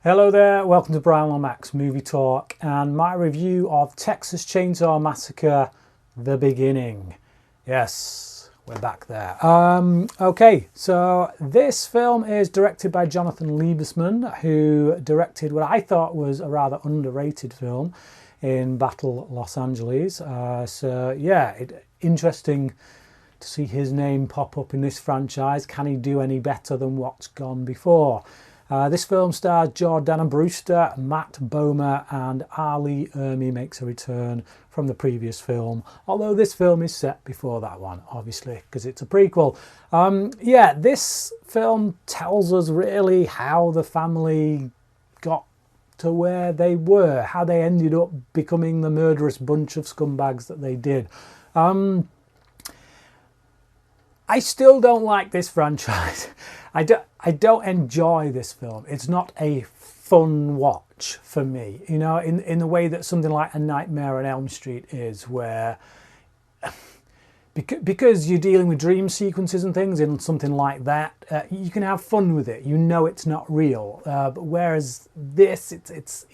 Hello there, welcome to Bryan Lomax Movie Talk and my review of Texas Chainsaw Massacre, The Beginning. Yes, we're back there. Okay, so this film is directed by Jonathan Liebesman, who directed what I thought was a rather underrated film in Battle Los Angeles. Interesting to see his name pop up in this franchise. Can he do any better than what's gone before? This film stars Jordana Brewster, Matt Bomer, and Ali Ermey makes a return from the previous film, although this film is set before that one, obviously, because it's a prequel. This film tells us really how the family got to where they were, how they ended up becoming the murderous bunch of scumbags that they did. I still don't like this franchise. I don't enjoy this film. It's not a fun watch for me, you know, in the way that something like A Nightmare on Elm Street is, where because you're dealing with dream sequences and things in something like that, you can have fun with it. You know it's not real. But whereas this, it's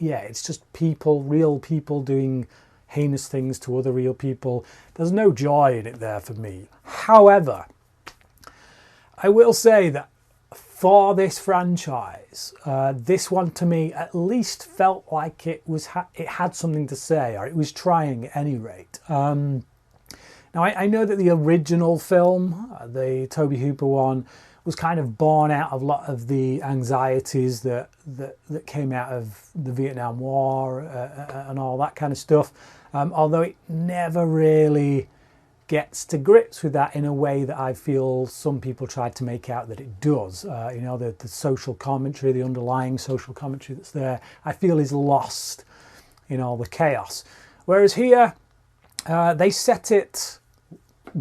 just people, real people doing heinous things to other real people. There's no joy in it there for me. However, I will say that for this franchise, this one to me at least felt like it had something to say, or it was trying at any rate. Now I know that the original film, the Tobe Hooper one, was kind of born out of a lot of the anxieties that came out of the Vietnam War and all that kind of stuff, although it never really gets to grips with that in a way that I feel some people tried to make out that it does. You know, the social commentary, the underlying social commentary that's there, I feel is lost in all the chaos. Whereas here, they set it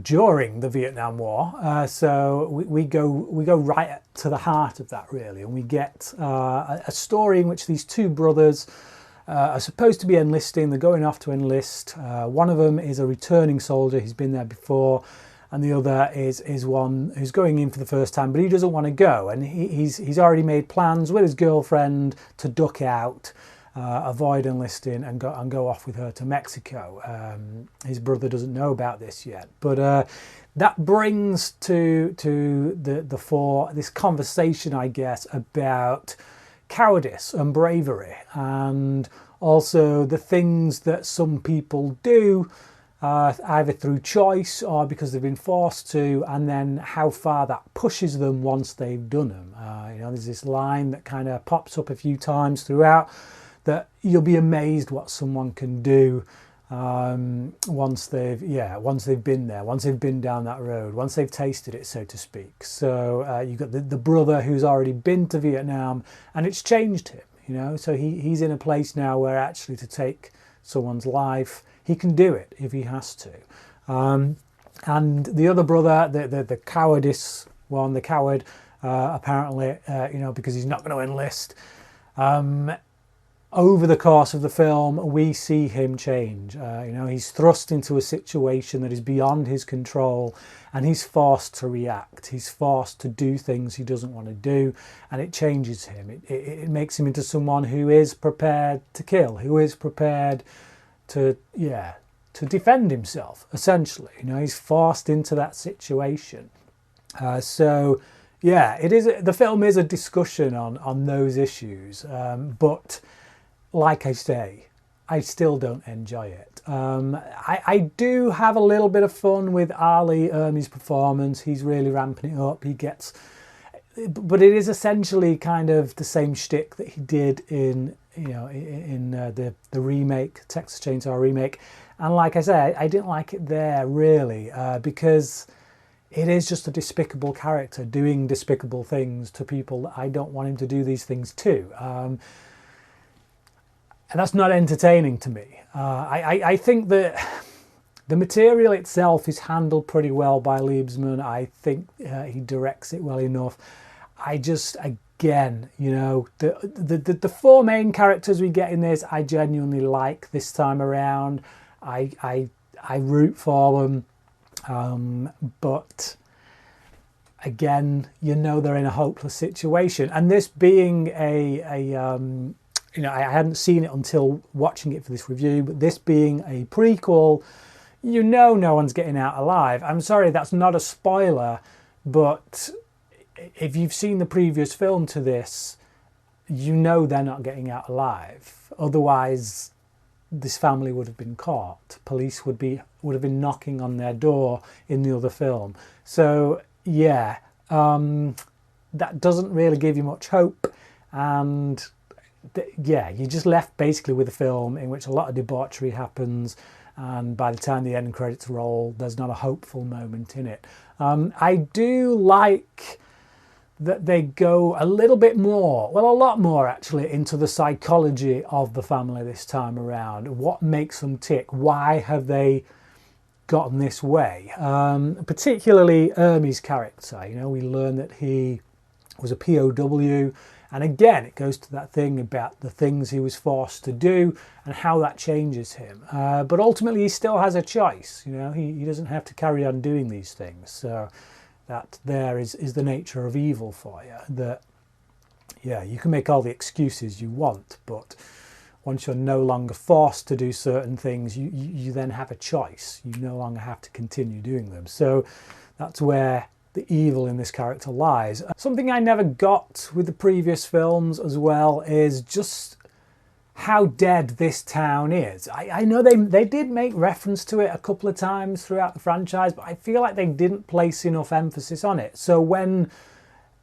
during the Vietnam War, so we go right to the heart of that really, and we get a story in which these two brothers are supposed to be enlisting. They're going off to enlist. One of them is a returning soldier. He's been there before, and the other is one who's going in for the first time, but he doesn't want to go, and he's already made plans with his girlfriend to duck out, avoid enlisting, and go off with her to Mexico. His brother doesn't know about this yet, but that brings to the fore this conversation, I guess, about cowardice and bravery, and also the things that some people do, either through choice or because they've been forced to, and then how far that pushes them once they've done them. You know, there's this line that kind of pops up a few times throughout, that you'll be amazed what someone can do once they've been there, once they've been down that road, once they've tasted it, so to speak. So you've got the brother who's already been to Vietnam, and it's changed him, you know, so he's in a place now where actually to take someone's life, he can do it if he has to. And the other brother, the cowardice one, the coward, apparently, you know, because he's not going to enlist, over the course of the film, we see him change. You know, he's thrust into a situation that is beyond his control, and he's forced to react. He's forced to do things he doesn't want to do, and it changes him. It makes him into someone who is prepared to kill, who is prepared to defend himself, essentially. You know, he's forced into that situation. The film is a discussion on those issues, but like I say, I still don't enjoy it. I do have a little bit of fun with Ali Ermey's performance. He's really ramping it up. But it is essentially kind of the same shtick that he did in the remake, Texas Chainsaw remake. And like I say, I didn't like it there really, because it is just a despicable character doing despicable things to people that I don't want him to do these things to. And that's not entertaining to me. I think that the material itself is handled pretty well by Liebesman. I think he directs it well enough. Again, you know, the four main characters we get in this, I genuinely like this time around. I root for them, but again, you know they're in a hopeless situation. And this being I hadn't seen it until watching it for this review, but this being a prequel, you know no one's getting out alive. I'm sorry, that's not a spoiler, but if you've seen the previous film to this, you know they're not getting out alive. Otherwise, this family would have been caught. Police would have been knocking on their door in the other film. So yeah, that doesn't really give you much hope, and yeah, you're just left basically with a film in which a lot of debauchery happens, and by the time the end credits roll, there's not a hopeful moment in it. I do like that they go a little bit more, well, a lot more actually, into the psychology of the family this time around. What makes them tick? Why have they gotten this way? Particularly Ermey's character. You know, we learn that he was a POW, and again, it goes to that thing about the things he was forced to do and how that changes him. But ultimately, he still has a choice. You know, he doesn't have to carry on doing these things. So that there is the nature of evil for you. That, yeah, you can make all the excuses you want, but once you're no longer forced to do certain things, you then have a choice. You no longer have to continue doing them. So that's where the evil in this character lies. Something I never got with the previous films as well is just how dead this town is. I know they did make reference to it a couple of times throughout the franchise, but I feel like they didn't place enough emphasis on it. So when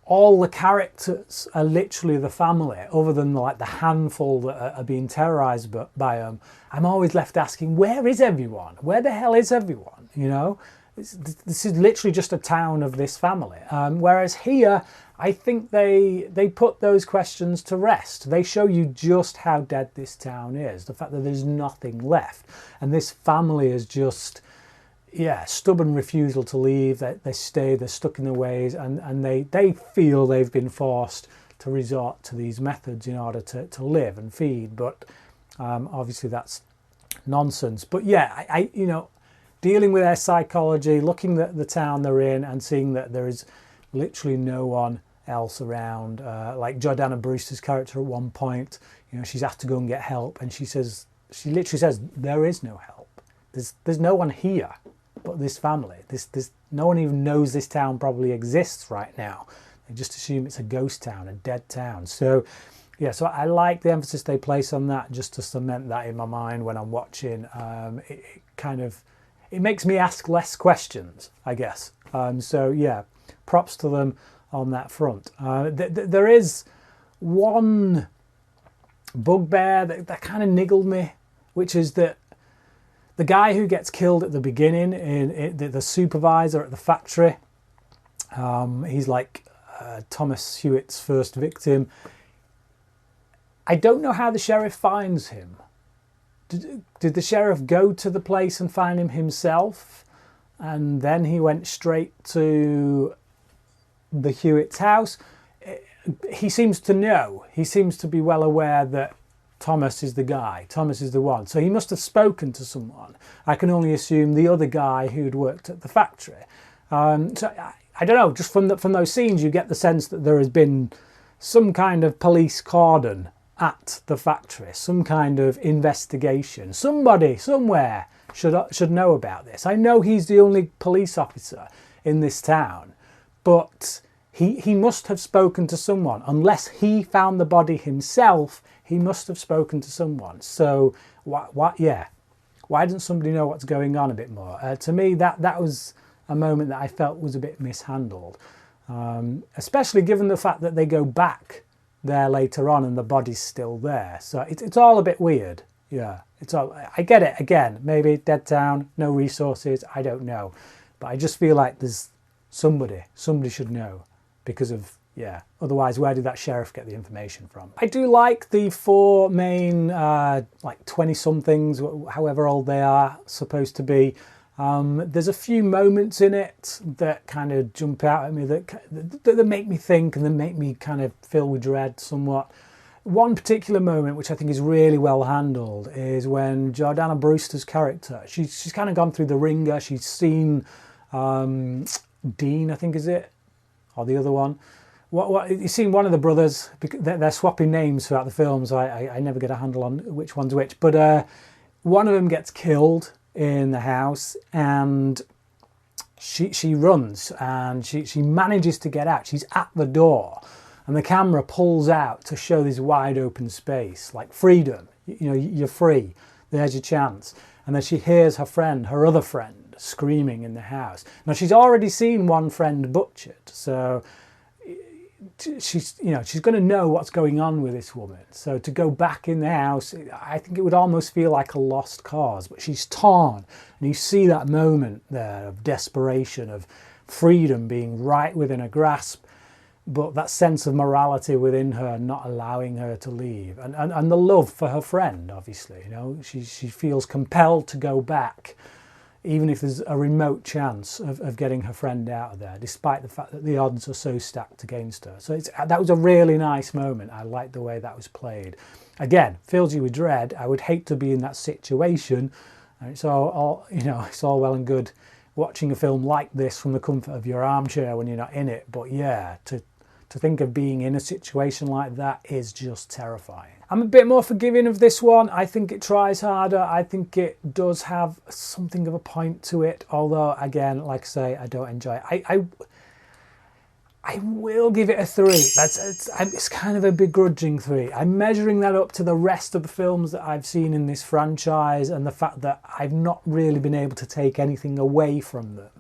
all the characters are literally the family, other than like the handful that are being terrorized by them, I'm always left asking, where is everyone? Where the hell is everyone? You know, this is literally just a town of this family. Whereas here, I think they put those questions to rest. They show you just how dead this town is. The fact that there's nothing left. And this family is just, yeah, stubborn refusal to leave. They stay, they're stuck in their ways, and they feel they've been forced to resort to these methods in order to live and feed. But obviously that's nonsense. But yeah, I you know, dealing with their psychology, looking at the town they're in and seeing that there is literally no one else around. Like Jordana Brewster's character at one point, you know, she's asked to go and get help, and she literally says, there is no help. There's no one here but this family. This no one even knows this town probably exists right now. They just assume it's a ghost town, a dead town. So yeah, so I like the emphasis they place on that, just to cement that in my mind when I'm watching. It makes me ask less questions, I guess. So yeah, props to them on that front. There is one bugbear that kind of niggled me, which is that the guy who gets killed at the beginning, the supervisor at the factory, he's like Thomas Hewitt's first victim. I don't know how the sheriff finds him. Did the sheriff go to the place and find him himself, and then he went straight to the Hewitt's house? He seems to know. He seems to be well aware that Thomas is the guy. Thomas is the one. So he must have spoken to someone. I can only assume the other guy who'd worked at the factory. So I don't know. Just from those scenes, you get the sense that there has been some kind of police cordon at the factory, some kind of investigation. Somebody somewhere should know about this. I know he's the only police officer in this town, but he must have spoken to someone. Unless he found the body himself, he must have spoken to someone. So why doesn't somebody know what's going on a bit more? To me, that was a moment that I felt was a bit mishandled, especially given the fact that they go back there later on and the body's still there. So it's all a bit weird. Yeah, it's all. I get it. Again, maybe dead town, no resources. I don't know, but I just feel like there's somebody should know, because of, yeah. Otherwise, where did that sheriff get the information from? I do like the four main, like 20-somethings, however old they are supposed to be. There's a few moments in it that kind of jump out at me that make me think and that make me kind of fill with dread somewhat. One particular moment, which I think is really well handled, is when Jordana Brewster's character, she's kind of gone through the ringer. She's seen Dean, I think is it, or the other one. What you've seen one of the brothers, they're swapping names throughout the film, so I never get a handle on which one's which. But one of them gets killed in the house, and she runs, and she manages to get out. She's at the door, and the camera pulls out to show this wide open space, like freedom. You know, you're free. There's your chance. And then she hears her other friend, screaming in the house. Now she's already seen one friend butchered, so she's going to know what's going on with this woman. So to go back in the house, I think it would almost feel like a lost cause. But she's torn, and you see that moment there of desperation, of freedom being right within her grasp, but that sense of morality within her not allowing her to leave, and the love for her friend. Obviously, you know, she feels compelled to go back, even if there's a remote chance of getting her friend out of there, despite the fact that the odds are so stacked against her. So that was a really nice moment. I liked the way that was played. Again, fills you with dread. I would hate to be in that situation. And it's all well and good watching a film like this from the comfort of your armchair when you're not in it. But yeah, to think of being in a situation like that is just terrifying. I'm a bit more forgiving of this one. I think it tries harder. I think it does have something of a point to it. Although, again, like I say, I don't enjoy it. I will give it a 3. It's kind of a begrudging 3. I'm measuring that up to the rest of the films that I've seen in this franchise, and the fact that I've not really been able to take anything away from them.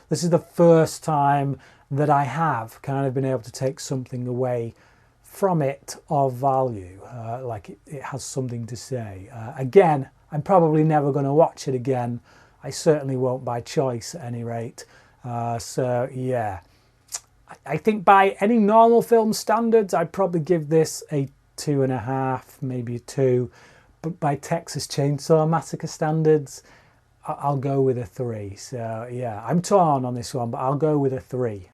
This is the first time that I have kind of been able to take something away from it of value, like it has something to say. Again, I'm probably never going to watch it again. I certainly won't by choice at any rate. So yeah, I think by any normal film standards, I'd probably give this a 2.5, maybe a 2. But by Texas Chainsaw Massacre standards, I'll go with a 3. So yeah, I'm torn on this one, but I'll go with a 3.